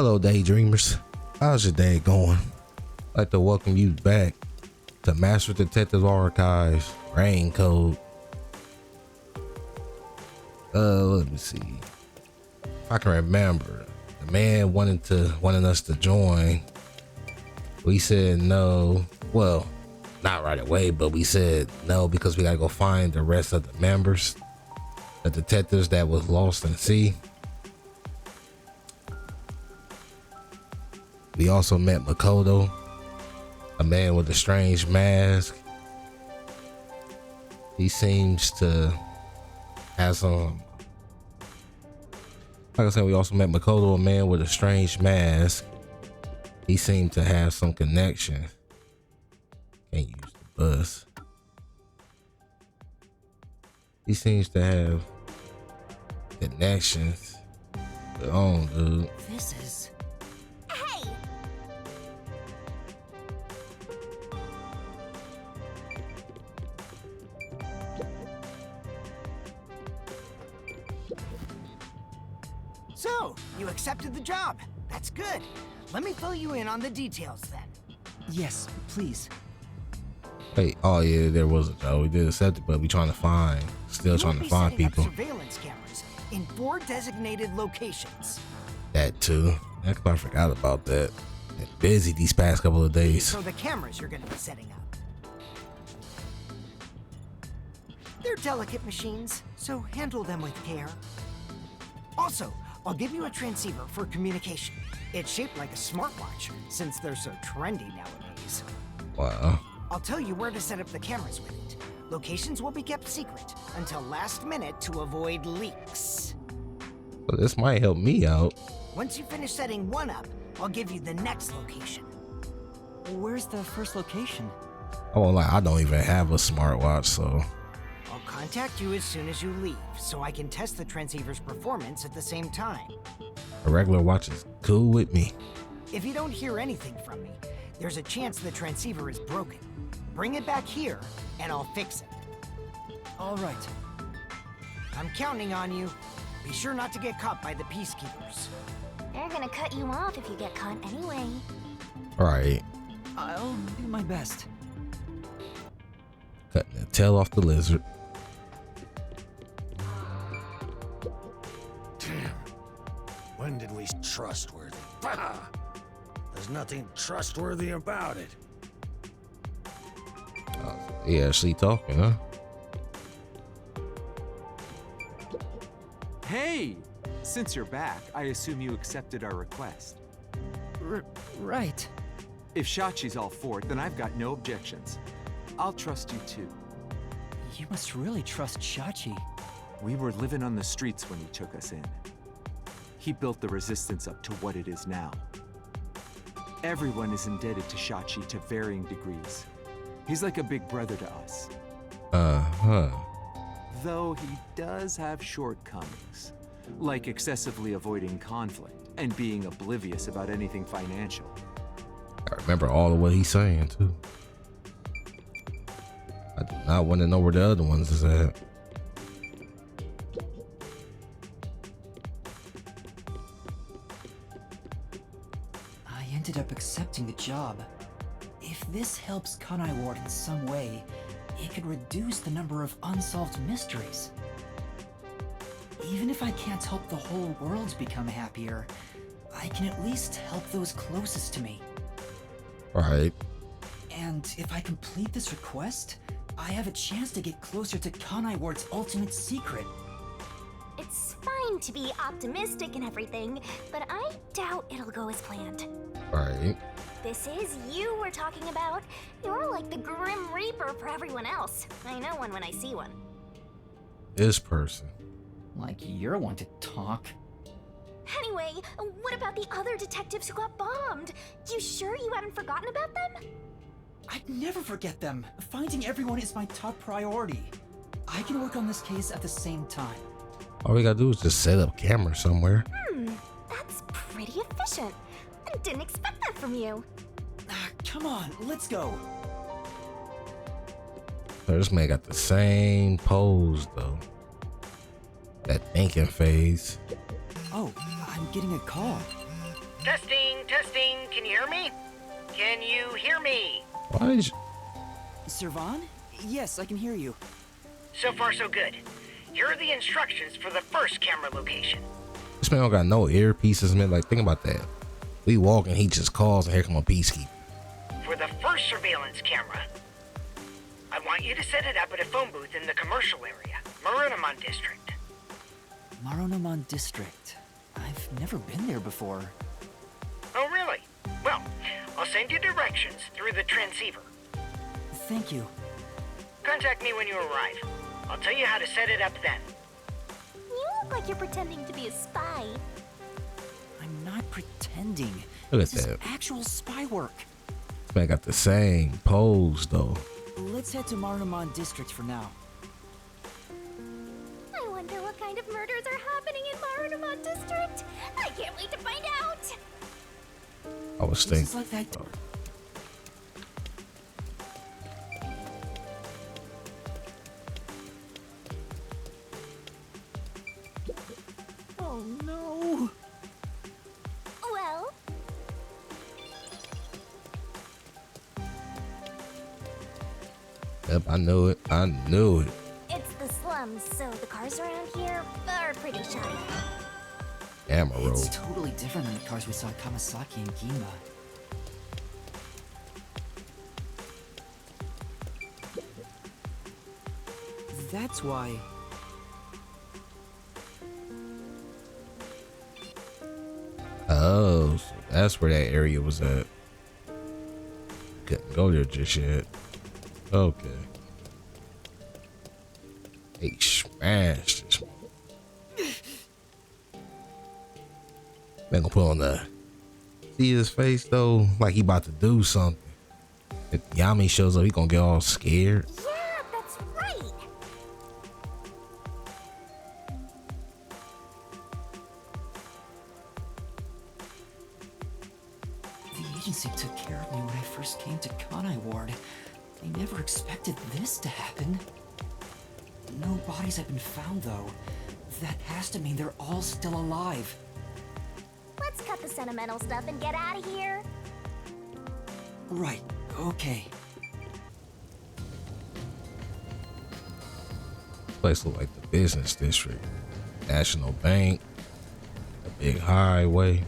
Hello, daydreamers. How's your day going? I'd like to welcome you back to Master Detective Archives Rain Code. Let me see. If I can remember, the man wanting us to join. We said no. Well, not right away, but we said no because we gotta go find the rest of the members, the detectives that was lost in sea. We also met Makoto, a man with a strange mask. He seems to have some, like I said, we also met Makoto, a man with a strange mask. He seemed to have some connection. Can't use the bus. He seems to have connections. Oh, dude. This is... Hey! So, you accepted the job. That's good. Let me fill you in on the details then. Yes, please. Wait, oh yeah, there was a job. We did accept it, but we still trying to find people. Surveillance cameras in 4 designated locations. That too. I forgot about that. Been busy these past couple of days. So the cameras you're going to be setting up. They're delicate machines, so handle them with care. Also, I'll give you a transceiver for communication. It's shaped like a smartwatch, since they're so trendy nowadays. Wow. I'll tell you where to set up the cameras with it. Locations will be kept secret until last minute to avoid leaks. So this might help me out. Once you finish setting one up, I'll give you the next location. Where's the first location? I won't lie, I don't even have a smartwatch, so. I'll contact you as soon as you leave, so I can test the transceiver's performance at the same time. A regular watch is cool with me. If you don't hear anything from me, there's a chance the transceiver is broken. Bring it back here, and I'll fix it. All right. I'm counting on you. Be sure not to get caught by the peacekeepers. They're gonna cut you off if you get caught anyway. Alright. I'll do my best. Cutting the tail off the lizard. Damn. When did we trustworthy? Bah! There's nothing trustworthy about it. Yeah, actually talking, huh? Hey! Since you're back, I assume you accepted our request. Right. If Shachi's all for it, then I've got no objections. I'll trust you too. You must really trust Shachi. We were living on the streets when he took us in. He built the resistance up to what it is now. Everyone is indebted to Shachi to varying degrees. He's like a big brother to us. Though he does have shortcomings, like excessively avoiding conflict and being oblivious about anything financial. I remember all of what he's saying too. I do not want to know where the other ones is at. I ended up accepting the job. If this helps Kanai Ward in some way, it could reduce the number of unsolved mysteries. Even if I can't help the whole world become happier, I can at least help those closest to me. Alright. And if I complete this request, I have a chance to get closer to Kanai Ward's ultimate secret. It's fine to be optimistic and everything, but I doubt it'll go as planned. Alright. This is you we're talking about. You're like the Grim Reaper for everyone else. I know one when I see one. This person. Like you're one to talk. Anyway, what about the other detectives who got bombed? You sure you haven't forgotten about them? I'd never forget them. Finding everyone is my top priority. I can work on this case at the same time. All we gotta do is just set up camera somewhere. That's pretty efficient. I didn't expect that from you. Come on, let's go. So this man got the same pose though. That thinking phase. Oh, I'm getting a call. Testing, testing. Can you hear me? Can you hear me? Why is Servan? Yes, I can hear you. So far, so good. Here are the instructions for the first camera location. this man don't got no earpieces, man? Like, think about that. We walk and he just calls and here come a peacekeeper. For the first surveillance camera, I want you to set it up at a phone booth in the commercial area, Marunomon district. Marunomon district. I've never been there before. Oh, really? Well, I'll send you directions through the transceiver. Thank you. Contact me when you arrive. I'll tell you how to set it up then. You look like you're pretending to be a spy. I'm not pretending. Look at This is that. actual spy work. This man got the same pose though. Let's head to Marunomon district for now. I wonder what kind of murders are happening in Marunomon district. I can't wait to find out. I was This is thinking. like that. Oh no! Well, Yep, I knew it. I knew it. it's the slums, so the cars around here are pretty shoddy. Amaro. It's totally different than the cars we saw at Kamasaki and Gima. That's why. Oh, so that's where that area was at. Couldn't go there just yet. Okay. Hey, smash this. Man gonna put on the. See his face though, like he about to do something. If Yami shows up, he gonna get all scared. Yeah, that's right. The agency took care of me when I first came to Kanai Ward. I never expected this to happen. No bodies have been found, though. That has to mean they're all still alive. Let's cut the sentimental stuff and get out of here. Right, okay. Place look like the business district, National Bank, a big highway.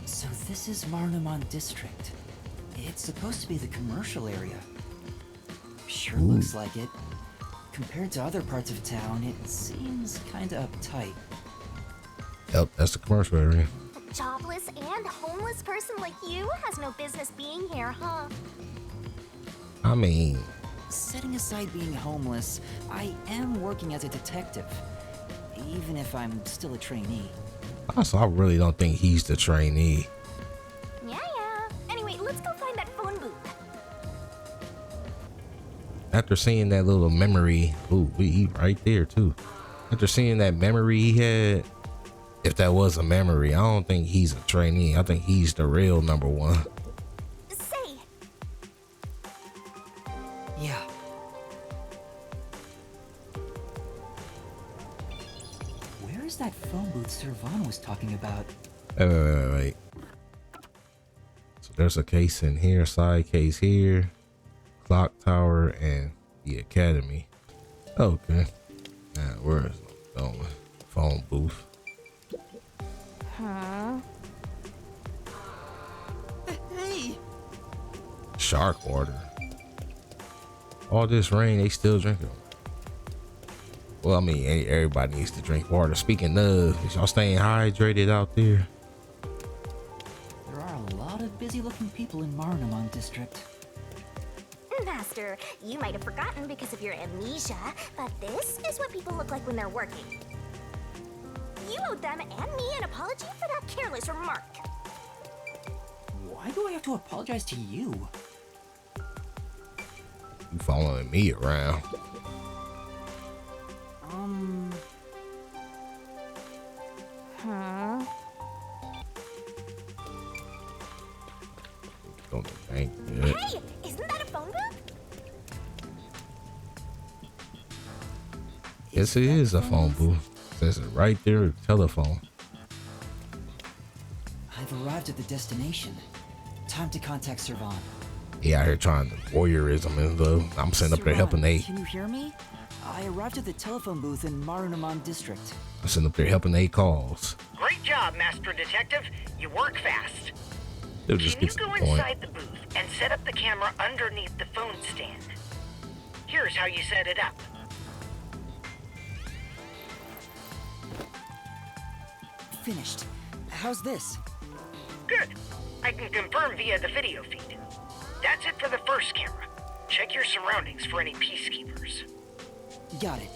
So this is Marunomon district. It's supposed to be the commercial area. Sure looks like it. Compared to other parts of town, it seems kinda uptight. Yep, that's the commercial area. A jobless and homeless person like you has no business being here, huh? I mean, Setting aside being homeless, I am working as a detective. Even if I'm still a trainee. also, I really don't think he's the trainee. Yeah. Anyway, let's go find that phone booth. After seeing that little memory, ooh, he right there too. After seeing that memory he had, if that was a memory, I don't think he's a trainee. I think he's the real number one. Say, Yeah. Where is that phone booth Servan was talking about? Wait. So there's a case in here, side case here, clock tower, and the academy. Okay. Now, where is it going? Phone booth. Hey! Shark water. All this rain, they still drinking. Well, I mean, everybody needs to drink water. Speaking of, is y'all staying hydrated out there? There are a lot of busy-looking people in Marunomon district. Master, you might have forgotten because of your amnesia, but this is what people look like when they're working. You owed them and me an apology for that careless remark. Why do I have to apologize to you? You following me around? Go to the bank. Yeah. Hey, isn't that a phone booth? Yes, it is a phone booth. Says it right there, telephone. I've arrived at the destination. Time to contact Servan. He out here trying to voyeurism and stuff. I'm sitting up there helping Nate. Can you hear me? I arrived at the telephone booth in Marunomon district. I'm sitting up there helping Nate calls. Great job, Master Detective. You work fast. They'll just Can get you to go the point. inside the booth and set up the camera underneath the phone stand? Here's how you set it up. Finished. How's this? Good. I can confirm via the video feed. That's it for the first camera. Check your surroundings for any peacekeepers. Got it.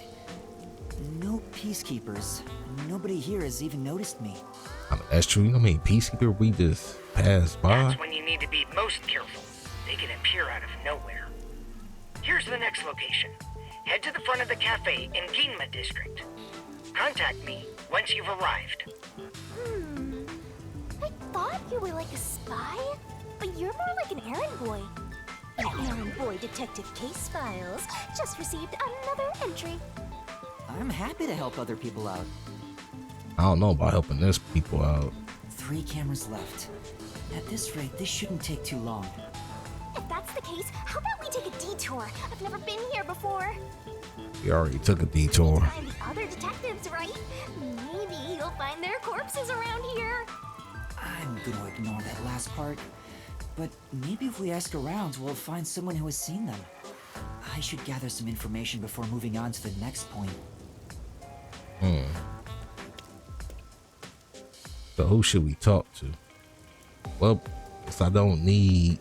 No peacekeepers. Nobody here has even noticed me. I mean, that's true. You know how many peacekeeper we just passed by? That's when you need to be most careful. They can appear out of nowhere. Here's the next location. Head to the front of the cafe in Ginma district. Contact me once you've arrived. I thought you were like a spy, but you're more like an errand boy. Errand boy detective case files just received another entry. I'm happy to help other people out. I don't know about helping this people out. 3 cameras left. At this rate, this shouldn't take too long. If that's the case, how about we take a detour? I've never been here before. We already took a detour. Find the other detectives, right? Maybe you'll find their corpses around here. I'm gonna ignore that last part. But maybe if we ask around, we'll find someone who has seen them. I should gather some information before moving on to the next point. So who should we talk to? Well, guess I don't need.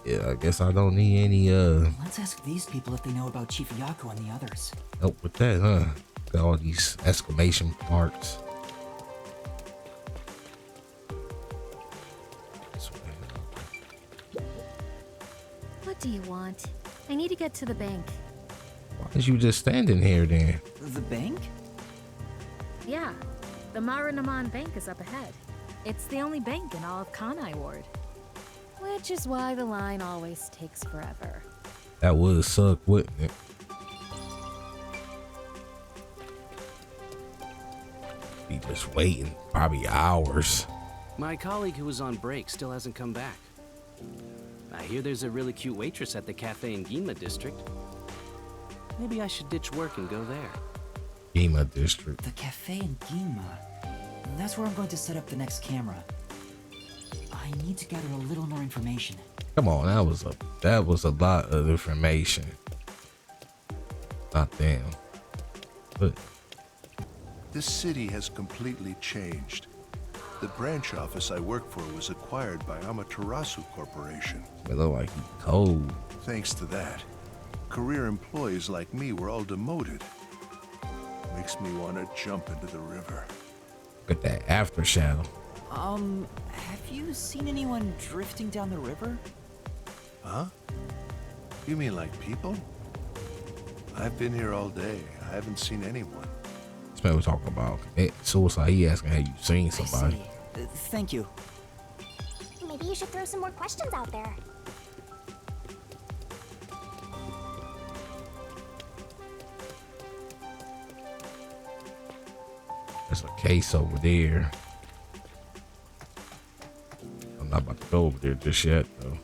Yeah, I guess I don't need any Let's ask these people if they know about Chief Yako and the others. help with that, huh? Got all these exclamation marks. This way. What do you want? I need to get to the bank. Why is you just standing here then? The bank? Yeah, the Marunomon Bank is up ahead. It's the only bank in all of Kanai Ward. Which is why the line always takes forever. That would suck, wouldn't it? Be just waiting, probably hours. My colleague who was on break still hasn't come back. I hear there's a really cute waitress at the cafe in Ginma district. Maybe I should ditch work and go there. Yuma district. The cafe in Ginma. That's where I'm going to set up the next camera. I need to gather a little more information. Come on, that was a lot of information. Not damn. But This city has completely changed. The branch office I work for was acquired by Amaterasu Corporation. it look like he cold. Thanks to that, career employees like me were all demoted. Makes me want to jump into the river. Look at that after shadow. Have you seen anyone drifting down the river? Huh? You mean like people? I've been here all day. I haven't seen anyone. This man was talking about suicide. He asking, have you seen somebody? I see. Thank you. Maybe you should throw some more questions out there. There's a case over there. I'm not about to go over there just yet, though.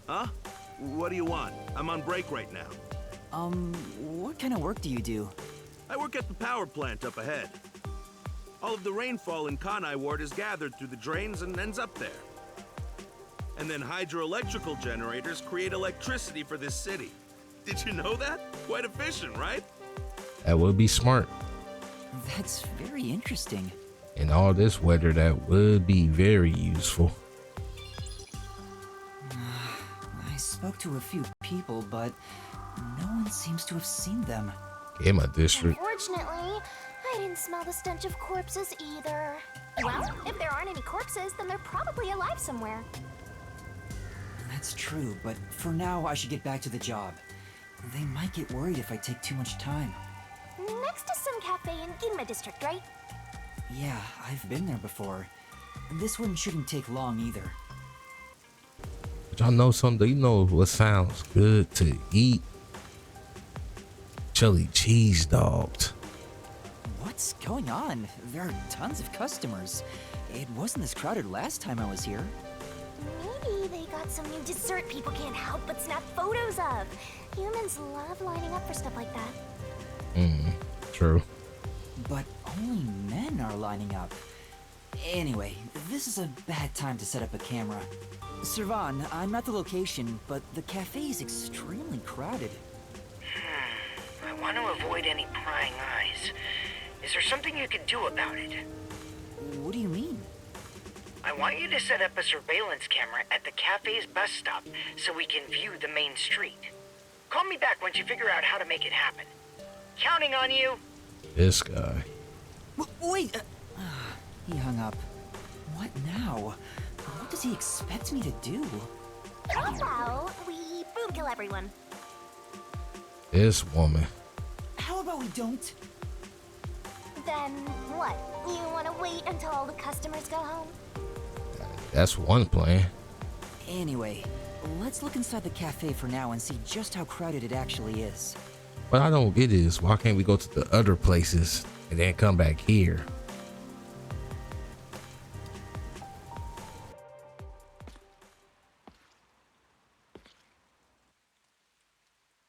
Huh? What do you want? I'm on break right now. What kind of work do you do? I work at the power plant up ahead. All of the rainfall in Kanai Ward is gathered through the drains and ends up there. And then hydroelectrical generators create electricity for this city. Did you know that? Quite efficient, right? That would be smart. That's very interesting. In all this weather, that would be very useful. I spoke to a few people, but no one seems to have seen them. In my district. Unfortunately, I didn't smell the stench of corpses either. Well, if there aren't any corpses, then they're probably alive somewhere. That's true, but for now, I should get back to the job. They might get worried if I take too much time. Next to some cafe in Ginma district, right? Yeah, I've been there before. This one shouldn't take long either. Y'all know something? You know what sounds good to eat? Chili cheese dogs. What's going on? There are tons of customers. It wasn't this crowded last time I was here. Maybe they got some new dessert people can't help but snap photos of. Humans love lining up for stuff like that. True. But only men are lining up. Anyway, this is a bad time to set up a camera. Servan, I'm at the location, but the cafe is extremely crowded. I want to avoid any prying eyes. Is there something you can do about it? What do you mean? I want you to set up a surveillance camera at the cafe's bus stop so we can view the main street. Call me back once you figure out how to make it happen. Counting on you. This guy. Wait! He hung up. What now? What does he expect me to do? How about we boom kill everyone? This woman. How about we don't? Then what? You want to wait until all the customers go home? That's one plan. Anyway, let's look inside the cafe for now and see just how crowded it actually is. What I don't get is why can't we go to the other places and then come back here?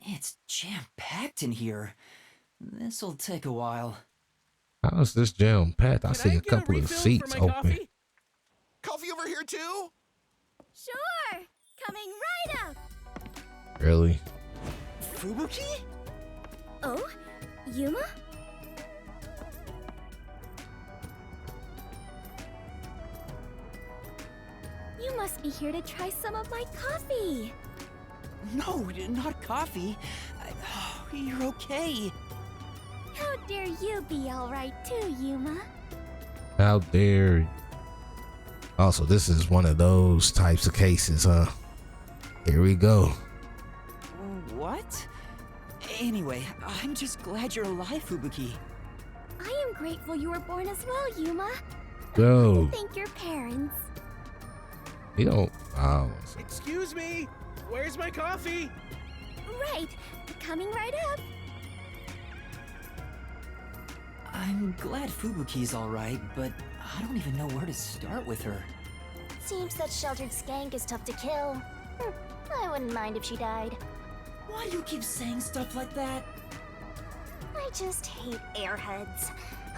It's jam-packed in here. This'll take a while. How's this jam packed? I see a couple of seats open. Coffee over here too? Sure! Coming right up! Really? Fubuki? Oh? Yuma? You must be here to try some of my coffee! No, not coffee. You're okay. How dare you be alright too, Yuma? How dare you? Also, this is one of those types of cases, huh? Here we go. What? Anyway, I'm just glad you're alive, Fubuki. I am grateful you were born as well, Yuma. Go. Thank your parents. You don't. Oh. Excuse me. Where's my coffee? Right. Coming right up. I'm glad Fubuki's alright, but I don't even know where to start with her. Seems that sheltered skank is tough to kill. I wouldn't mind if she died. Why do you keep saying stuff like that? I just hate airheads.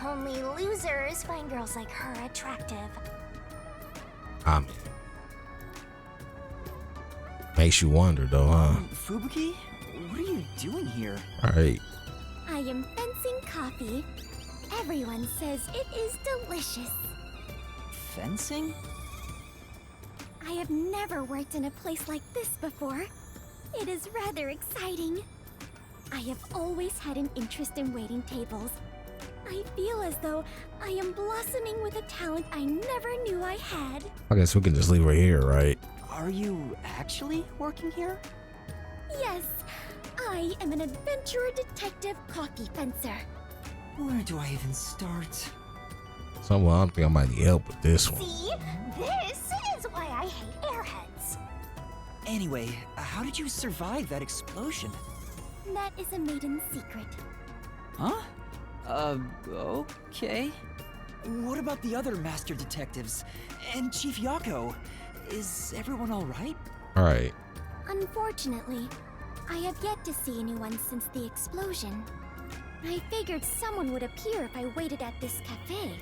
Only losers find girls like her attractive. I mean, makes you wonder though, huh? Fubuki? What are you doing here? Alright. I am fencing coffee. Everyone says it is delicious. Fencing? I have never worked in a place like this before. It is rather exciting. I have always had an interest in waiting tables. I feel as though I am blossoming with a talent I never knew I had. I guess we can just leave her here, right? Are you actually working here? Yes, I am an adventurer detective coffee fencer. Where do I even start? Someone, I don't think I might need help with this one. See? This is why I hate airheads. Anyway, how did you survive that explosion? That is a maiden secret. Huh? Okay. What about the other master detectives? And Chief Yako? Is everyone alright? Alright. Unfortunately, I have yet to see anyone since the explosion. I figured someone would appear if I waited at this cafe.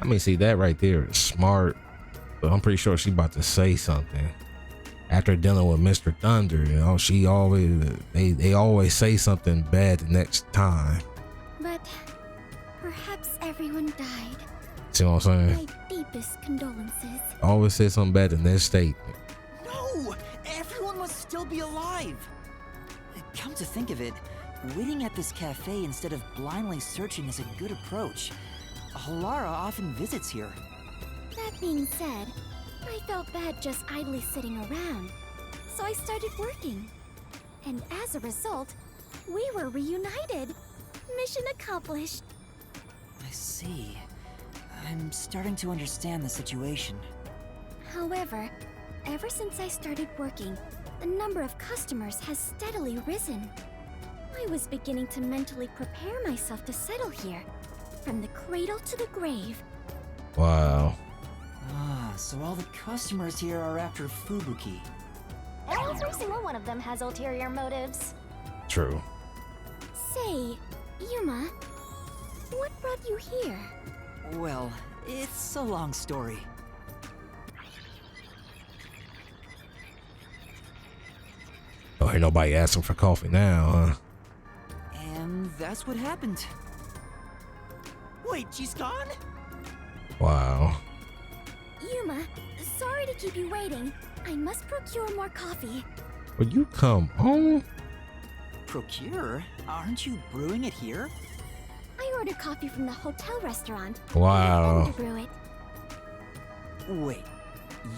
I mean, see, that right there is smart, but I'm pretty sure she about to say something. After dealing with Mr. Thunder, you know, she always, they always say something bad the next time. But perhaps everyone died. See what I'm saying? My deepest condolences. Always say something bad in their statement. No! Everyone must still be alive! Come to think of it, waiting at this cafe instead of blindly searching is a good approach. Lara often visits here. That being said, I felt bad just idly sitting around, so I started working. And as a result, we were reunited. Mission accomplished. I see. I'm starting to understand the situation. However, ever since I started working, the number of customers has steadily risen. I was beginning to mentally prepare myself to settle here, from the cradle to the grave. Wow. Ah, so all the customers here are after Fubuki. Every single one of them has ulterior motives. True. Say, Yuma, what brought you here? Well, it's a long story. Oh, ain't nobody asking for coffee now, huh? And that's what happened. Wait, she's gone? Wow. Yuma, sorry to keep you waiting. I must procure more coffee. Will you come home? Procure? Aren't you brewing it here? I ordered coffee from the hotel restaurant. Wow. I had them to brew it. Wait,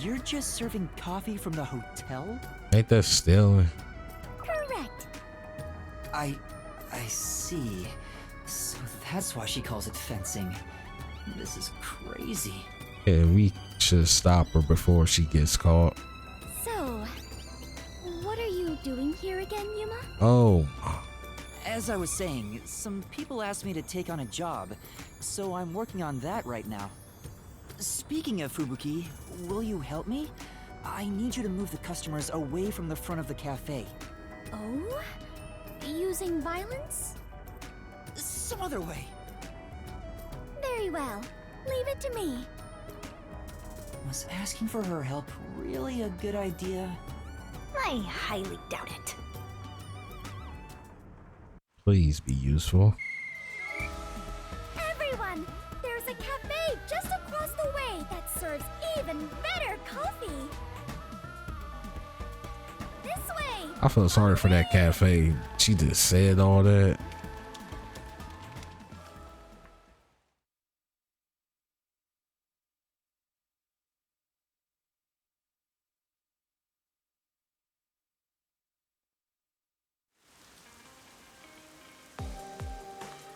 you're just serving coffee from the hotel? Ain't that stealing? Correct. I see. So that's why she calls it fencing. This is crazy. Yeah, we should stop her before she gets caught. So, what are you doing here again, Yuma? Oh. As I was saying, some people asked me to take on a job, so I'm working on that right now. Speaking of Fubuki, will you help me? I need you to move the customers away from the front of the cafe. Oh? Using violence? Some other way. Very well. Leave it to me. Was asking for her help really a good idea? I highly doubt it. Please be useful. Everyone! There's a cafe just across the way that serves even better coffee. This way! I feel sorry for that cafe. She just said all that.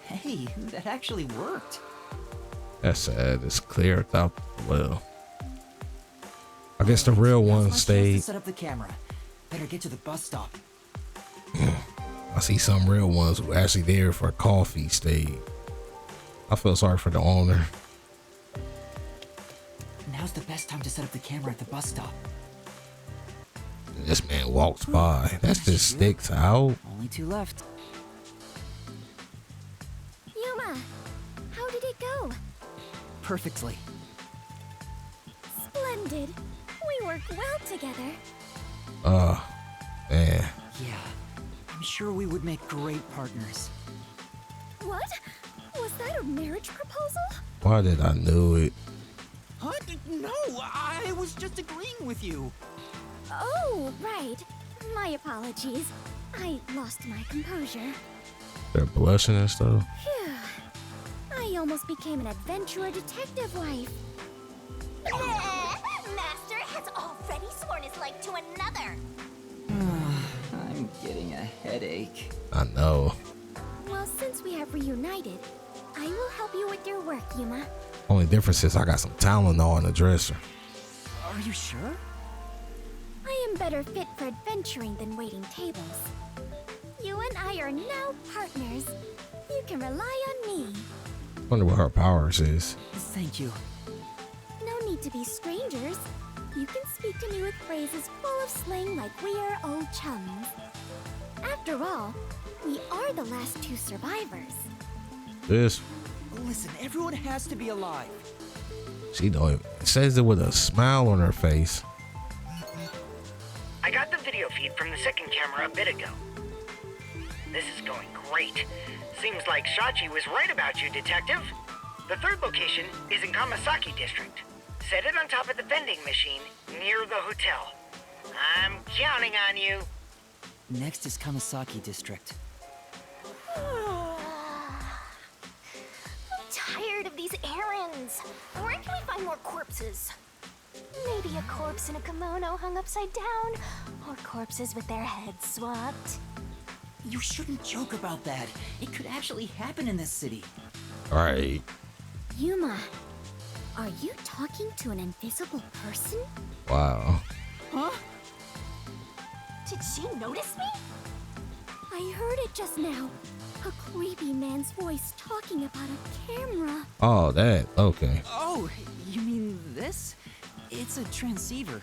Hey, that actually worked. That's sad. It's cleared up well. I guess the real ones stayed. Set up the camera. Better get to the bus stop. I see some real ones who actually there for coffee stayed. I feel sorry for the owner. Now's the best time to set up the camera at the bus stop. This man walks by. That just sticks out. Only two left. Yuma, how did it go? Perfectly. Splendid. We work well together. Man. Yeah, I'm sure we would make great partners. What? Was that a marriage proposal? Why did I know it? Huh? No, I was just agreeing with you. Oh, right. My apologies. I lost my composure. They're blushing and stuff. Phew. I almost became an adventurer detective wife. Master has already sworn his life to another. I'm getting a headache. I know. Well, since we have reunited, I will help you with your work, Yuma. Only difference is I got some Tylenol in the dresser. Are you sure? I am better fit for adventuring than waiting tables. You and I are now partners. You can rely on me. Wonder what her powers is. Thank you. No need to be strangers. You can speak to me with phrases full of slang like we are old chums. After all, we are the last two survivors. This, Listen, everyone has to be alive. she don't even, says it with a smile on her face. I got the video feed from the second camera a bit ago. This is going great. Seems like Shachi was right about you, Detective. The third location is in Kamasaki District. Set it on top of the vending machine near the hotel. I'm counting on you. Next is Kamasaki District. I'm tired of these errands. Where can we find more corpses? Maybe a corpse in a kimono hung upside down, or corpses with their heads swapped. You shouldn't joke about that. It could actually happen in this city. Right. Yuma, Are you talking to an invisible person? Wow. Huh? Did she notice me? I heard it just now. A creepy man's voice talking about a camera. Oh, that. Okay. Oh, you mean this? It's a transceiver.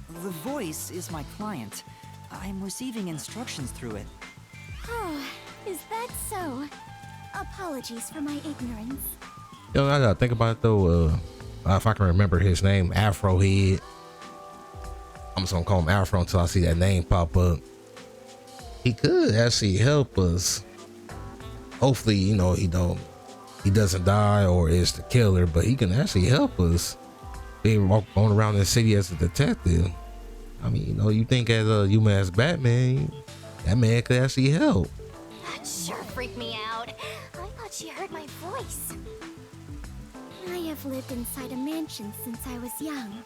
The voice is my client. I'm receiving instructions through it. Oh, is that so? Apologies for my ignorance. Yo, I gotta think about it though. If I can remember his name, Afro Head. I'm just gonna call him Afro until I see that name pop up. He could actually help us. Hopefully, you know, he doesn't die or is the killer, but he can actually help us. Being going around the city as a detective. I mean, you know, you think as Yuma as Batman, that man could actually help. That sure freaked me out. I thought she heard my voice. I have lived inside a mansion since I was young,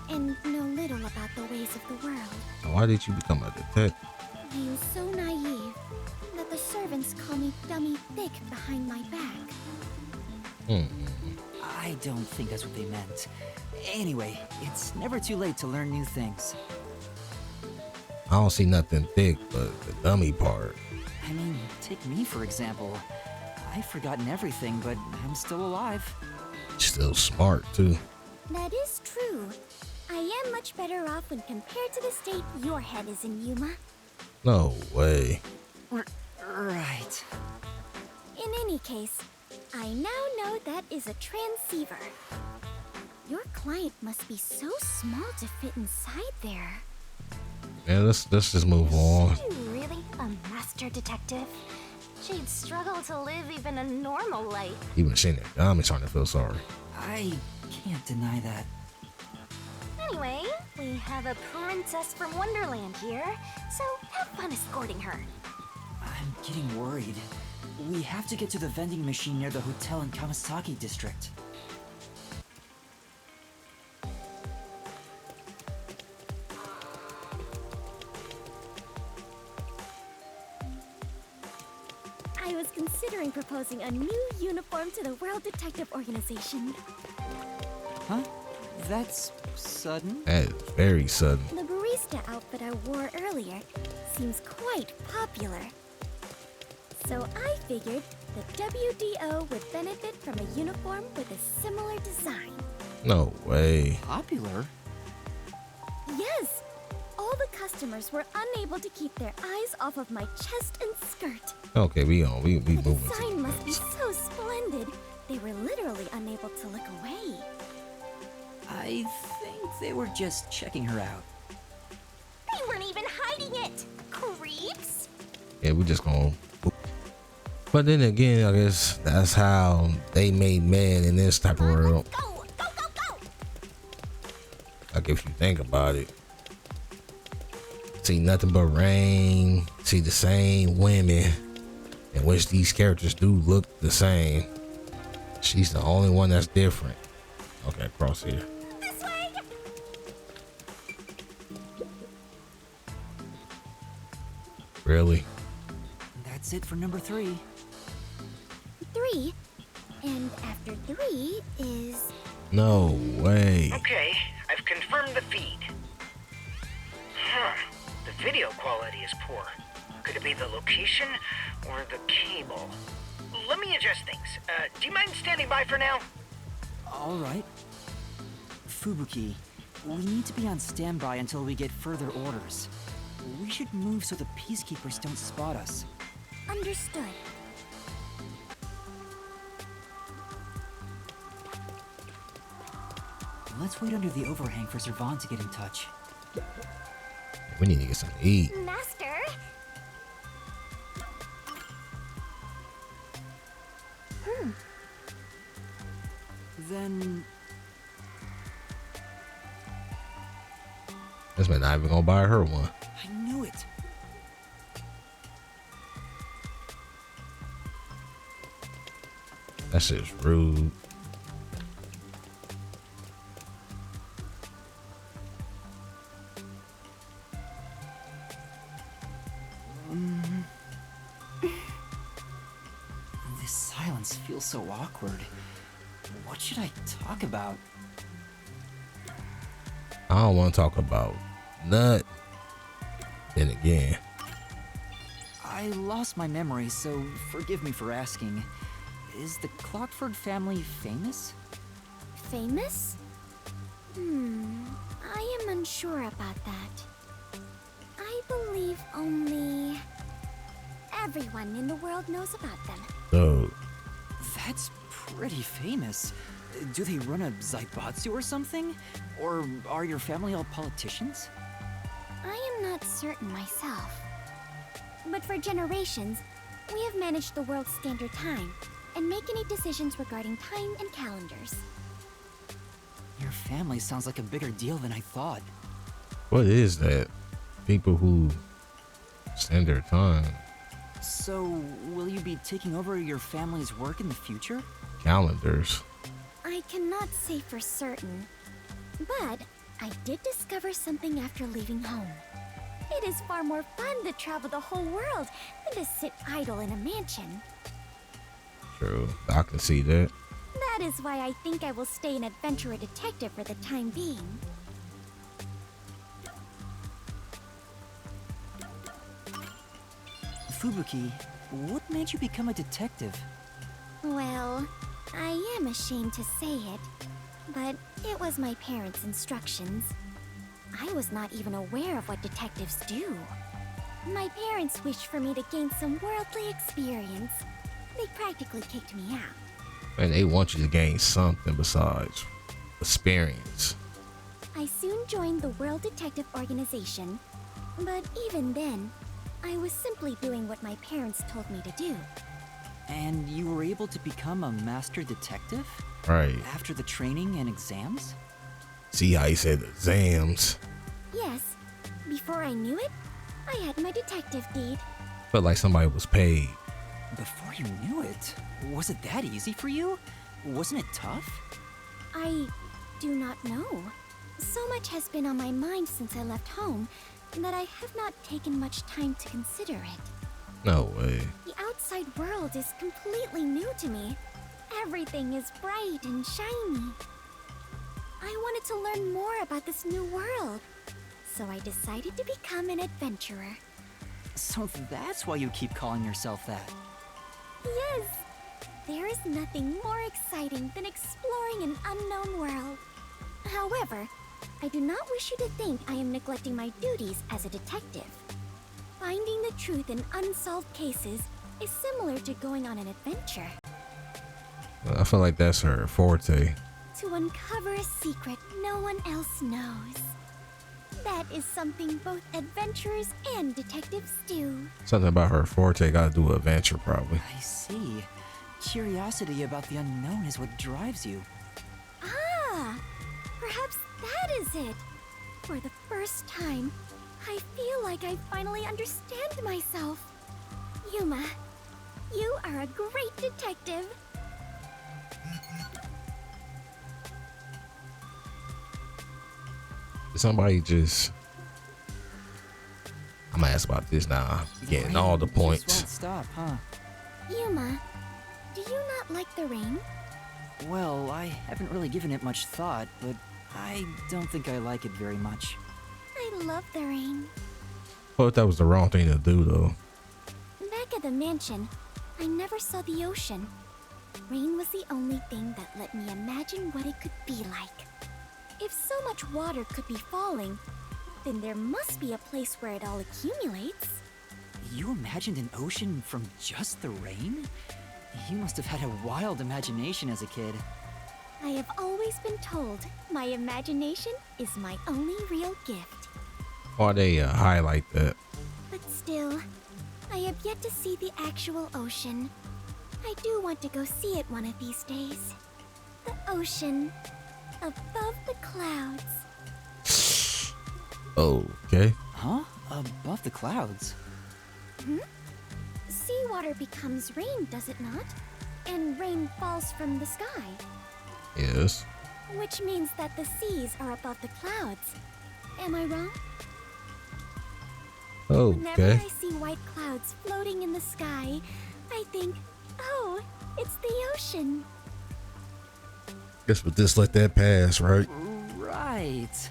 and know little about the ways of the world. Why did you become a detective? I am so naive that the servants call me Dummy Thick behind my back. I don't think that's what they meant. Anyway, it's never too late to learn new things. I don't see nothing thick but the dummy part. I mean, take me for example. I've forgotten everything, but I'm still alive. Still smart too. That is true. I am much better off when compared to the state your head is in, Yuma. No way. Right. In any case, I now know that is a transceiver. Your client must be so small to fit inside there. Yeah, let's just move on. Is she really a master detective? She'd struggle to live even a normal life. Even Shinigami starting to feel sorry. I can't deny that. Anyway, we have a princess from Wonderland here, so have fun escorting her. I'm getting worried. We have to get to the vending machine near the hotel in Kamasaki district. I was considering proposing a new uniform to the World Detective Organization. Huh? That's sudden? That is very sudden. The barista outfit I wore earlier seems quite popular. So I figured the WDO would benefit from a uniform with a similar design. No way. Popular? Yes! All the customers were unable to keep their eyes off of my chest and skirt. Okay, we The moving. design must be so splendid, they were literally unable to look away. I think they were just checking her out. They weren't even hiding it! Creeps! Yeah, we just gonna. But then again, I guess that's how they made men in this type of world. Go! Go, go, go! Like if you think about it. See nothing but rain. See the same women, in which these characters do look the same. She's the only one that's different. Okay, across here. This way! Really? That's it for number 3. 3? And after 3 is... No way. Okay, I've confirmed the feed. Huh. The video quality is poor. Could it be the location or the cable? Let me adjust things. Do you mind standing by for now? Alright. Fubuki, we need to be on standby until we get further orders. We should move so the peacekeepers don't spot us. Understood. Let's wait under the overhang for Servan to get in touch. We need to get something to eat. Master! Then... This man not even gonna buy her one. I knew it! That's just rude. This silence feels so awkward. What What should I talk about? I don't want to talk about nut. Then again, I lost my memory, so forgive me for asking. Is the Clockford family famous? Famous? I am unsure about that. I believe only everyone in the world knows about them. so That's pretty famous. Do they run a Zaibatsu or something? Or are your family all politicians? I am not certain myself. But for generations, we have managed the world's standard time and make any decisions regarding time and calendars. Your family sounds like a bigger deal than I thought. what is that? People who stand their time. So, will you be taking over your family's work in the future? Calendars. I cannot say for certain, but I did discover something after leaving home. It is far more fun to travel the whole world than to sit idle in a mansion. True. I can see that. That is why I think I will stay an adventurer detective for the time being. Fubuki, what made you become a detective? Well, I am ashamed to say it, but it was my parents' instructions. I was not even aware of what detectives do. My parents wished for me to gain some worldly experience. They practically kicked me out. And they want you to gain something besides experience. I soon joined the World Detective Organization, but even then, I was simply doing what my parents told me to do. And you were able to become a master detective? Right. After the training and exams? See how he said exams. Yes, before I knew it, I had my detective deed. Felt like somebody was paid. Before you knew it, was it that easy for you? Wasn't it tough? I do not know. So much has been on my mind since I left home that I have not taken much time to consider it. No way. The outside world is completely new to me. Everything is bright and shiny. I wanted to learn more about this new world, so I decided to become an adventurer. So that's why you keep calling yourself that? Yes! There is nothing more exciting than exploring an unknown world. However, I do not wish you to think I am neglecting my duties as a detective. Finding the truth in unsolved cases is similar to going on an adventure. I feel like that's her forte. To uncover a secret no one else knows. That is something both adventurers and detectives do. Something about her forte got to do with adventure, probably. I see. Curiosity about the unknown is what drives you. Ah! Perhaps that is it. For the first time, I feel like I finally understand myself. Yuma, you are a great detective. Somebody just... I'm gonna ask about this now. Getting all the points. Just won't stop, huh? Yuma, do you not like the rain? Well, I haven't really given it much thought, but I don't think I like it very much. I love the rain. Thought that was the wrong thing to do, though. Back at the mansion, I never saw the ocean. Rain was the only thing that let me imagine what it could be like. If so much water could be falling, then there must be a place where it all accumulates. You imagined an ocean from just the rain? You must have had a wild imagination as a kid. I have always been told my imagination is my only real gift. Why they highlight that? But still, I have yet to see the actual ocean. I do want to go see it one of these days. The ocean, above the clouds. Okay. Huh? Above the clouds? Seawater becomes rain, does it not? And rain falls from the sky. Yes. Which means that the seas are above the clouds. Am I wrong? Whenever Okay. I see white clouds floating in the sky, I think, oh, it's the ocean. Guess we'll just let that pass, right? Right.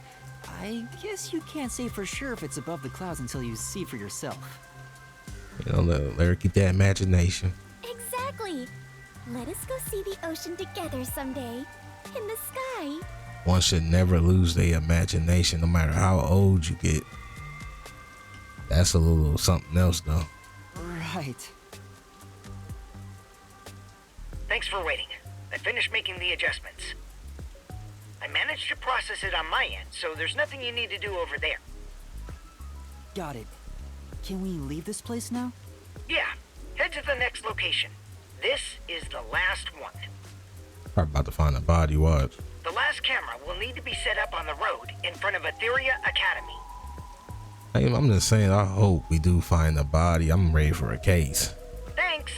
I guess you can't say for sure if it's above the clouds until you see for yourself. You know, let her keep that imagination. Exactly. Let us go see the ocean together someday. In the sky. One should never lose their imagination, no matter how old you get. That's a little something else, though. Right. Thanks for waiting. I finished making the adjustments. I managed to process it on my end, so there's nothing you need to do over there. Got it. Can we leave this place now? Yeah, head to the next location. This is the last one. Probably about to find a body, watch. The last camera will need to be set up on the road in front of Etheria Academy. Hey, I'm just saying, I hope we do find a body. I'm ready for a case. Thanks.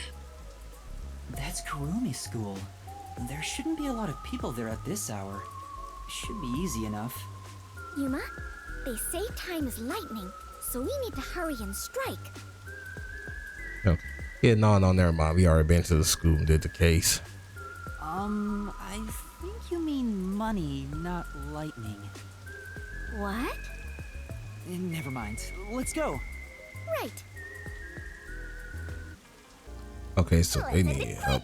That's Kurumi School. There shouldn't be a lot of people there at this hour. Should be easy enough. Yuma, they say time is lightning, so we need to hurry and strike. Okay. Yeah, no, never mind. We already been to the school and did the case. I think you mean money, not lightning. What? Never mind. Let's go. Right. Okay, so they need help.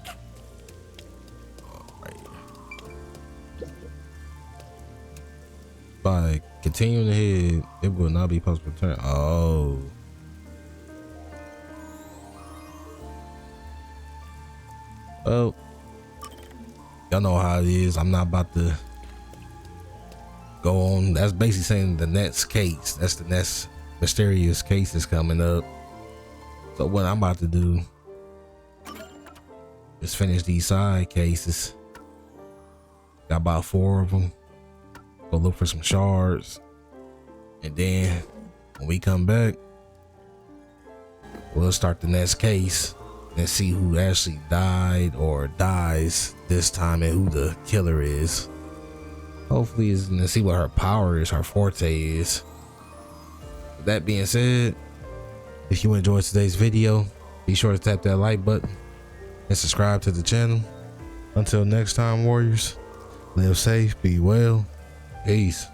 Alright. By continuing ahead, it will not be possible to return. Oh. Well, y'all know how it is. I'm not about to go on. That's basically saying the next case. That's the next mysterious case is coming up. So what I'm about to do is finish these side cases. Got about 4 of them. Go look for some shards. And then when we come back, we'll start the next case and see who actually died or dies this time and who the killer is. Hopefully is to see what her power is, her forte is. With that being said, if you enjoyed today's video, be sure to tap that like button and subscribe to the channel. Until next time, warriors, live safe, be well, peace.